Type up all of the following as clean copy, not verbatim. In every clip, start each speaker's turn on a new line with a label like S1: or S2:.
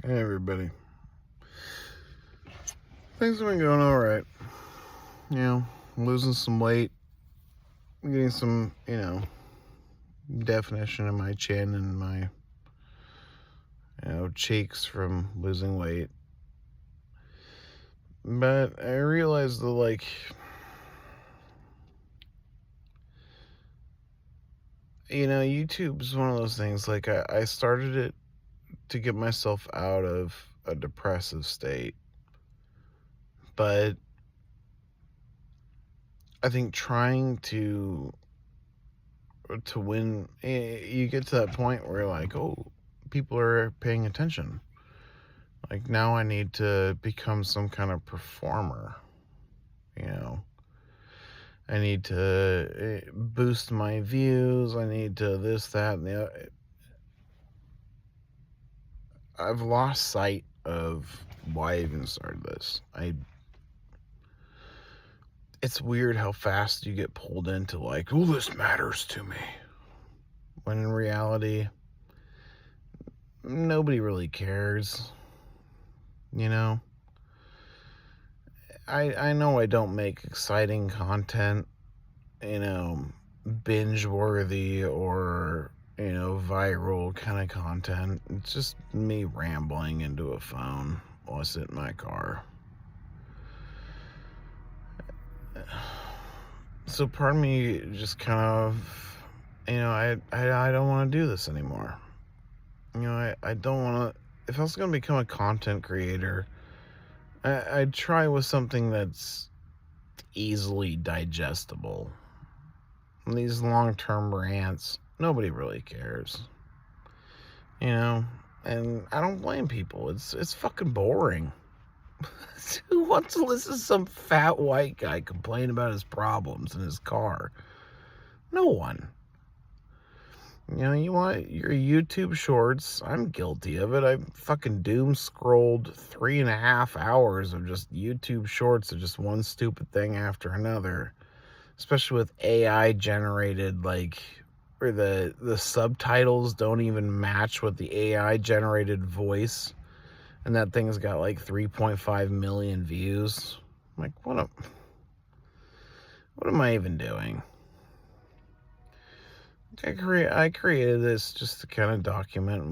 S1: Hey everybody. Things have been going alright. Losing some weight, getting some, definition in my chin and my, cheeks from losing weight. But I realized that, YouTube's one of those things. I started it to get myself out of a depressive state. But I think trying to win, you get to that point where you're like, oh, people are paying attention. Like, now I need to become some kind of performer, you know. I need to boost my views. I need to this, that, and the other. I've lost sight of why I even started this. It's weird how fast you get pulled into, like, oh, this matters to me. When in reality, nobody really cares, you know. I know I don't make exciting content, binge worthy or, viral kind of content. It's just me rambling into a phone while I sit in my car. So part of me just kind of, I don't want to do this anymore. I don't want to. If I was going to become a content creator, I'd try with something that's easily digestible. And these long-term rants, nobody really cares. And I don't blame people. It's fucking boring. Who wants to listen to some fat white guy complain about his problems in his car? No one. You want your YouTube shorts? I'm guilty of it. I fucking doom scrolled 3.5 hours of just YouTube shorts of just one stupid thing after another. Especially with AI generated, where the subtitles don't even match with the AI generated voice. And that thing's got 3.5 million views. I'm like, what am I even doing? I created this just to kind of document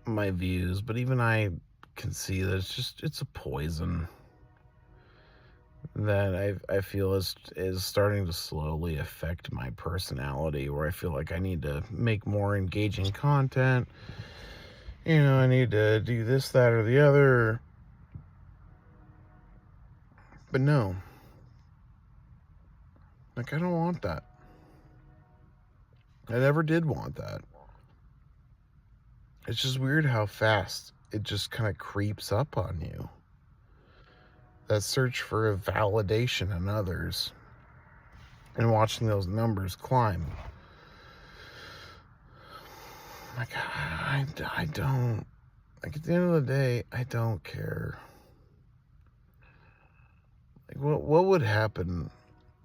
S1: my views, but even I can see that it's a poison that I feel is starting to slowly affect my personality, where I feel like I need to make more engaging content. I need to do this, that, or the other. But no. I don't want that. I never did want that. It's just weird how fast it just kind of creeps up on you. That search for a validation in others and watching those numbers climb. I don't. At the end of the day, I don't care. What would happen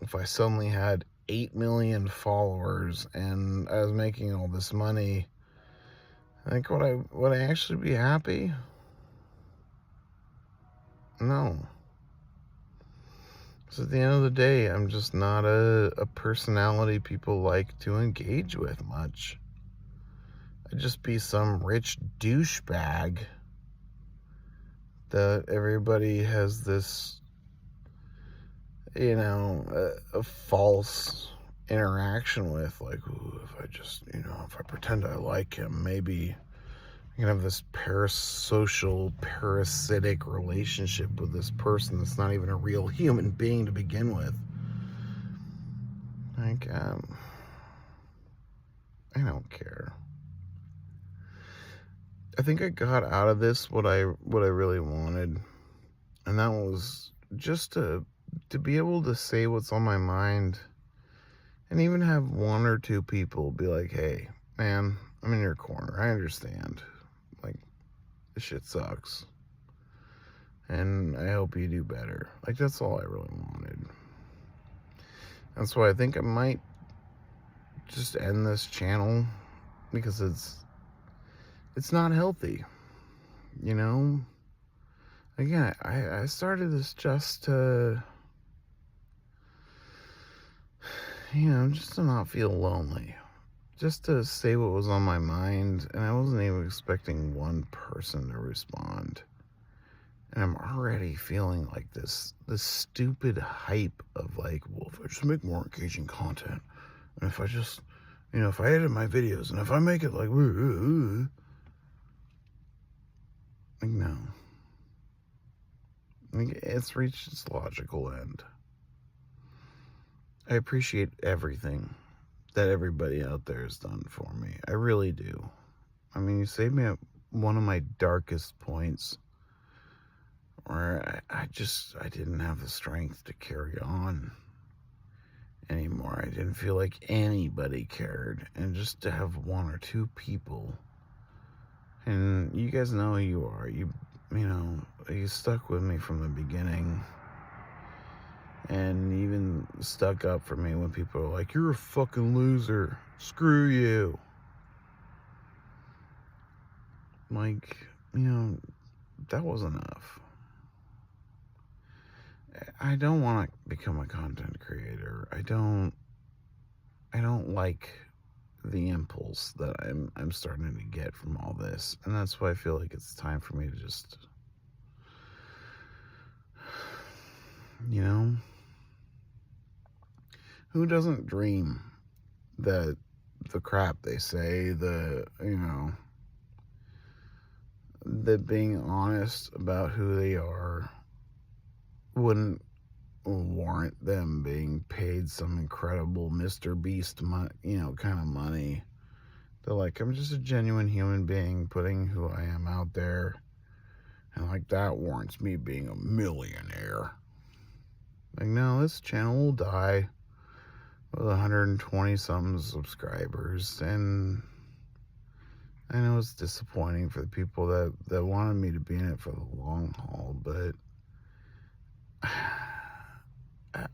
S1: if I suddenly had 8 million followers and I was making all this money? Would I actually be happy? No. Because at the end of the day, I'm just not a personality people like to engage with much. I'd just be some rich douchebag that everybody has this, a false interaction with. Ooh, if I just, if I pretend I like him, maybe I can have this parasitic relationship with this person that's not even a real human being to begin with. I don't care. I think I got out of this what I really wanted, and that was just to be able to say what's on my mind, and even have one or two people be like, "Hey, man, I'm in your corner. I understand. This shit sucks, and I hope you do better." That's all I really wanted. That's why I think I might just end this channel, because it's not healthy. You know, again, I started this just to, just to not feel lonely. Just to say what was on my mind, and I wasn't even expecting one person to respond. And I'm already feeling like this stupid hype of like, well, if I just make more engaging content, and if I just, if I edit my videos, and if I make it like, no, like, it's reached its logical end. I appreciate everything that everybody out there has done for me. I really do. I mean, you saved me at one of my darkest points where I didn't have the strength to carry on anymore. I didn't feel like anybody cared. And just to have one or two people, and you guys know who you are. You stuck with me from the beginning. And even stuck up for me when people are like, you're a fucking loser. Screw you. Like, that was enough. I don't want to become a content creator. I don't like the impulse that I'm starting to get from all this. And that's why I feel like it's time for me to just, who doesn't dream that the crap they say, that being honest about who they are wouldn't warrant them being paid some incredible Mr. Beast kind of money. They're like, I'm just a genuine human being putting who I am out there, and like that warrants me being a millionaire. Like, no, this channel will die with 120 something subscribers, and I know it's disappointing for the people that wanted me to be in it for the long haul, but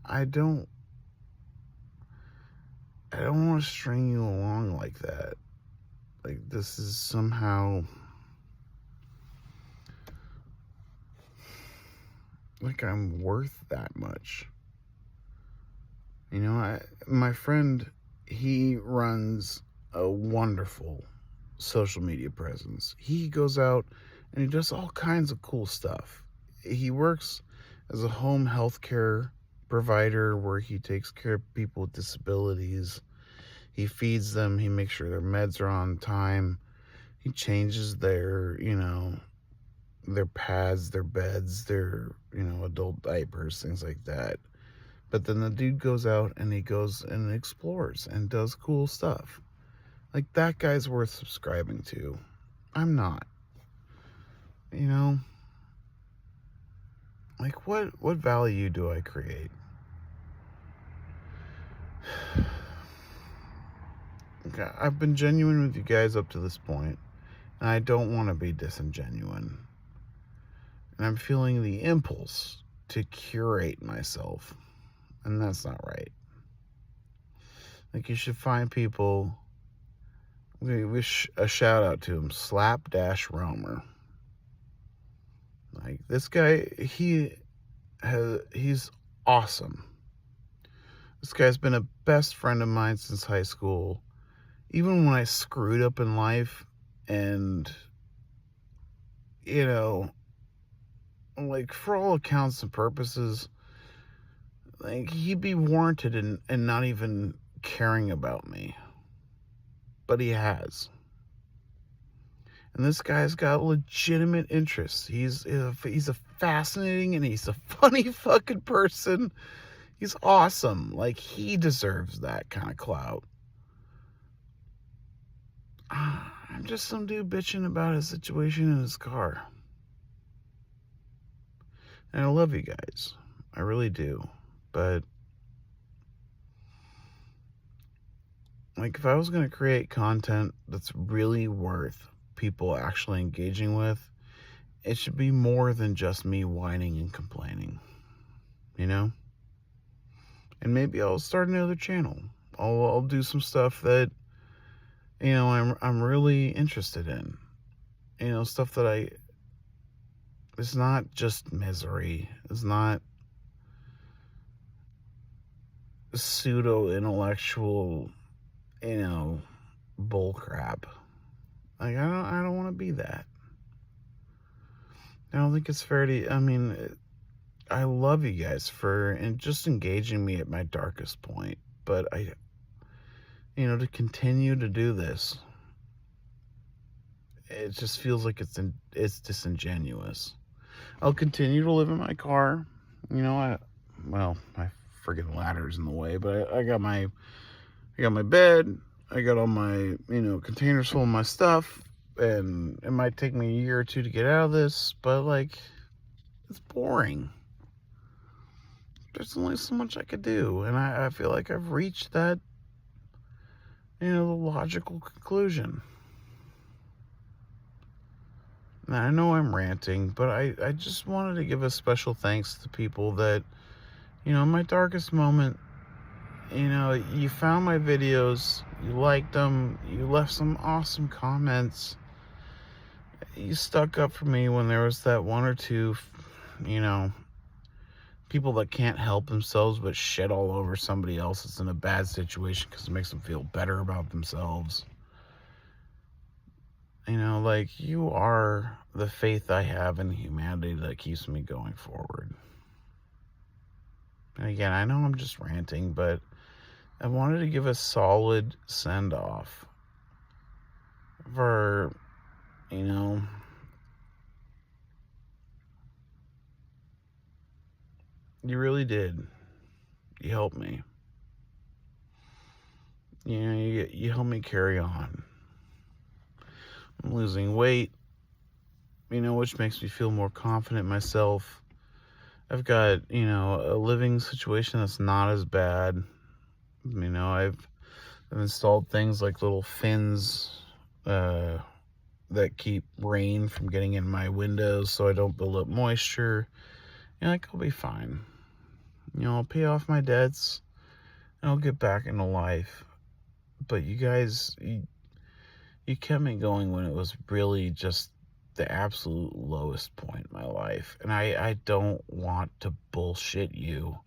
S1: I don't want to string you along like that. Like, this is somehow like I'm worth that much. My friend, he runs a wonderful social media presence. He goes out and he does all kinds of cool stuff. He works as a home health care provider where he takes care of people with disabilities. He feeds them. He makes sure their meds are on time. He changes their pads, their beds, their, adult diapers, things like that. But then the dude goes out and he goes and explores and does cool stuff. Like, that guy's worth subscribing to. I'm not. Like, what value do I create? Okay, I've been genuine with you guys up to this point, and I don't want to be disingenuous. And I'm feeling the impulse to curate myself, and that's not right. Like, you should find people. We wish a shout out to him, Slap-Romer. Like, this guy, he's awesome. This guy's been a best friend of mine since high school. Even when I screwed up in life, and like, for all accounts and purposes, like, he'd be warranted in not even caring about me. But he has. And this guy's got legitimate interests. He's a fascinating and he's a funny fucking person. He's awesome. Like, he deserves that kind of clout. I'm just some dude bitching about his situation in his car. And I love you guys. I really do. But, like, if I was going to create content that's really worth people actually engaging with, it should be more than just me whining and complaining. And maybe I'll start another channel. I'll do some stuff that I'm really interested in. Stuff that It's not just misery. It's not pseudo intellectual, bull crap. Like I don't want to be that. I don't think it's fair to. I mean, I love you guys for and just engaging me at my darkest point, but to continue to do this, it just feels like it's disingenuous. I'll continue to live in my car. My friggin' ladder's in the way, but I got my bed. I got all my, containers full of my stuff, and it might take me a year or two to get out of this, but like, it's boring. There's only so much I could do, and I feel like I've reached that, the logical conclusion. And I know I'm ranting, but I just wanted to give a special thanks to people that, in my darkest moment, you found my videos, you liked them, you left some awesome comments, you stuck up for me when there was that one or two, people that can't help themselves but shit all over somebody else that's in a bad situation because it makes them feel better about themselves. Like, you are the faith I have in humanity that keeps me going forward. And again, I know I'm just ranting, but I wanted to give a solid send-off for, you really did. You helped me. You helped me carry on. I'm losing weight, which makes me feel more confident in myself. I've got, a living situation that's not as bad. I've installed things like little fins that keep rain from getting in my windows so I don't build up moisture. I'll be fine. I'll pay off my debts and I'll get back into life. But you guys, you kept me going when it was really just the absolute lowest point in my life. And I don't want to bullshit you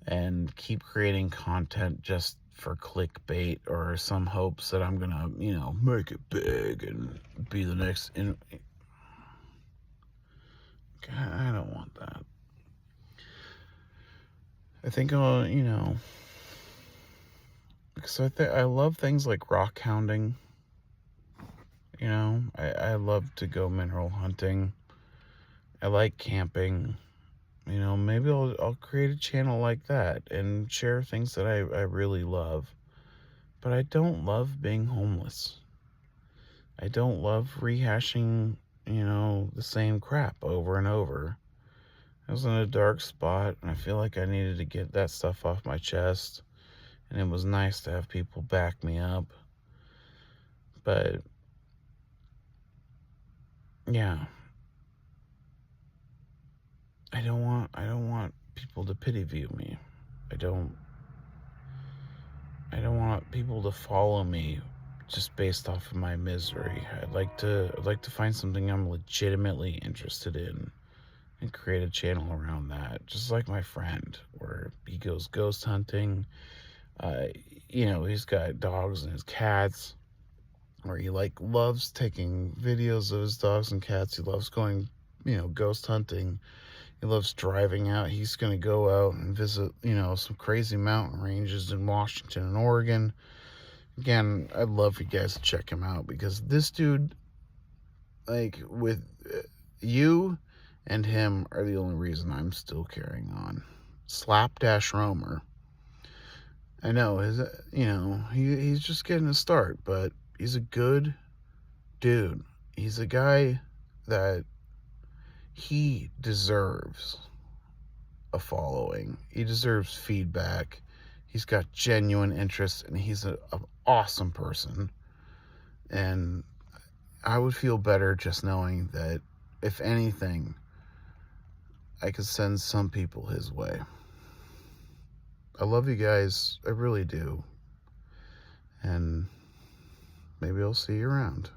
S1: and keep creating content just for clickbait or some hopes that I'm gonna, make it big and be the next. I don't want that. I think I'll, because I love things like rock hounding. I love to go mineral hunting. I like camping. Maybe I'll create a channel like that and share things that I really love. But I don't love being homeless. I don't love rehashing, the same crap over and over. I was in a dark spot, and I feel like I needed to get that stuff off my chest. And it was nice to have people back me up. But yeah, I don't want people to pity view me. I don't want people to follow me just based off of my misery. I'd like to find something I'm legitimately interested in and create a channel around that. Just like my friend, where he goes ghost hunting. He's got dogs and his cats, where he loves taking videos of his dogs and cats. He loves going, ghost hunting. He loves driving out. He's going to go out and visit, some crazy mountain ranges in Washington and Oregon. Again, I'd love for you guys to check him out, because this dude, with you and him are the only reason I'm still carrying on. Slapdash Romer. I know, he's just getting a start, but he's a good dude. He's a guy that he deserves a following. He deserves feedback. He's got genuine interest, and he's an awesome person. And I would feel better just knowing that, if anything, I could send some people his way. I love you guys. I really do. And maybe I'll see you around.